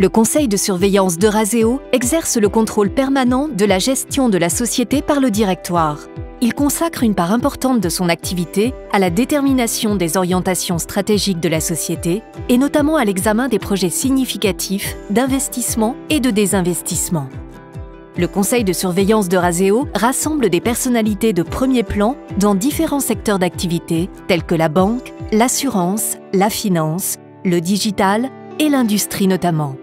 Le conseil de surveillance d'Eurazeo exerce le contrôle permanent de la gestion de la société par le directoire. Il consacre une part importante de son activité à la détermination des orientations stratégiques de la société et notamment à l'examen des projets significatifs d'investissement et de désinvestissement. Le conseil de surveillance d'Eurazeo rassemble des personnalités de premier plan dans différents secteurs d'activité tels que la banque, l'assurance, la finance, le digital et l'industrie notamment.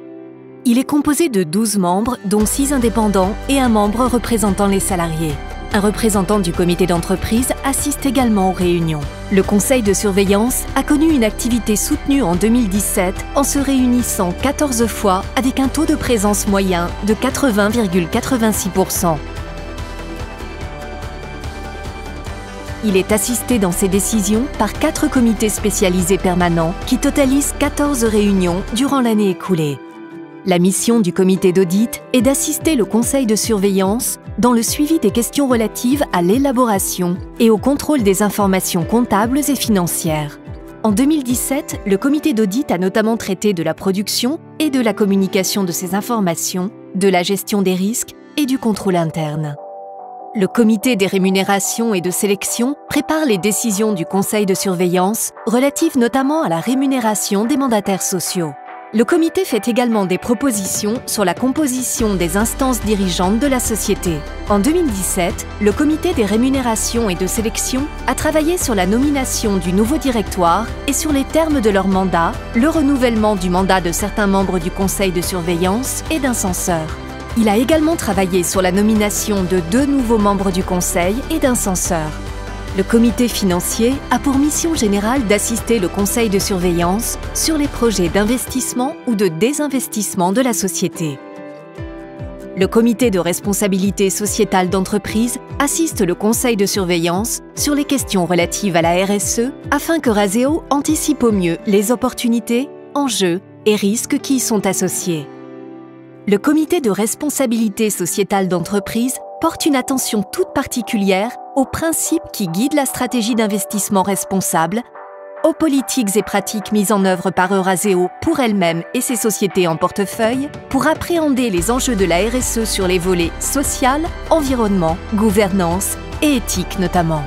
Il est composé de 12 membres, dont 6 indépendants et un membre représentant les salariés. Un représentant du comité d'entreprise assiste également aux réunions. Le conseil de surveillance a connu une activité soutenue en 2017 en se réunissant 14 fois avec un taux de présence moyen de 80,86%. Il est assisté dans ses décisions par 4 comités spécialisés permanents qui totalisent 14 réunions durant l'année écoulée. La mission du comité d'audit est d'assister le conseil de surveillance dans le suivi des questions relatives à l'élaboration et au contrôle des informations comptables et financières. En 2017, le comité d'audit a notamment traité de la production et de la communication de ces informations, de la gestion des risques et du contrôle interne. Le comité des rémunérations et de sélection prépare les décisions du conseil de surveillance relatives notamment à la rémunération des mandataires sociaux. Le comité fait également des propositions sur la composition des instances dirigeantes de la société. En 2017, le comité des rémunérations et de sélection a travaillé sur la nomination du nouveau directoire et sur les termes de leur mandat, le renouvellement du mandat de certains membres du conseil de surveillance et d'un censeur. Il a également travaillé sur la nomination de 2 nouveaux membres du conseil et d'un censeur. Le comité financier a pour mission générale d'assister le conseil de surveillance sur les projets d'investissement ou de désinvestissement de la société. Le comité de responsabilité sociétale d'entreprise assiste le conseil de surveillance sur les questions relatives à la RSE afin qu'Eurazeo anticipe au mieux les opportunités, enjeux et risques qui y sont associés. Le comité de responsabilité sociétale d'entreprise porte une attention toute particulière aux principes qui guident la stratégie d'investissement responsable, aux politiques et pratiques mises en œuvre par Eurazeo pour elle-même et ses sociétés en portefeuille, pour appréhender les enjeux de la RSE sur les volets social, environnement, gouvernance et éthique notamment.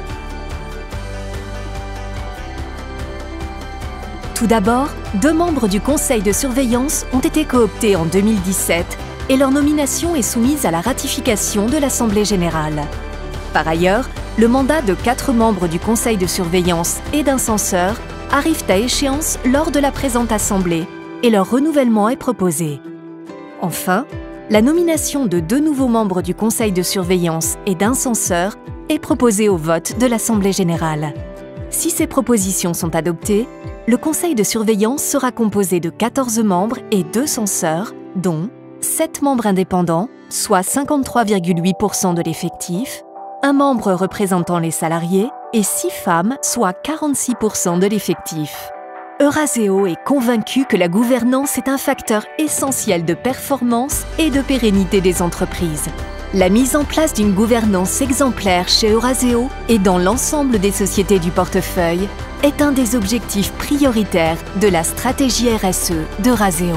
Tout d'abord, 2 membres du conseil de surveillance ont été cooptés en 2017 et leur nomination est soumise à la ratification de l'Assemblée générale. Par ailleurs, le mandat de 4 membres du conseil de surveillance et d'un censeur arrive à échéance lors de la présente Assemblée et leur renouvellement est proposé. Enfin, la nomination de 2 nouveaux membres du conseil de surveillance et d'un censeur est proposée au vote de l'Assemblée générale. Si ces propositions sont adoptées, le conseil de surveillance sera composé de 14 membres et 2 censeurs, dont 7 membres indépendants, soit 53,8% de l'effectif, 1 membre représentant les salariés et 6 femmes, soit 46% de l'effectif. Eurazeo est convaincu que la gouvernance est un facteur essentiel de performance et de pérennité des entreprises. La mise en place d'une gouvernance exemplaire chez Eurazeo et dans l'ensemble des sociétés du portefeuille est un des objectifs prioritaires de la stratégie RSE d'Eurazeo.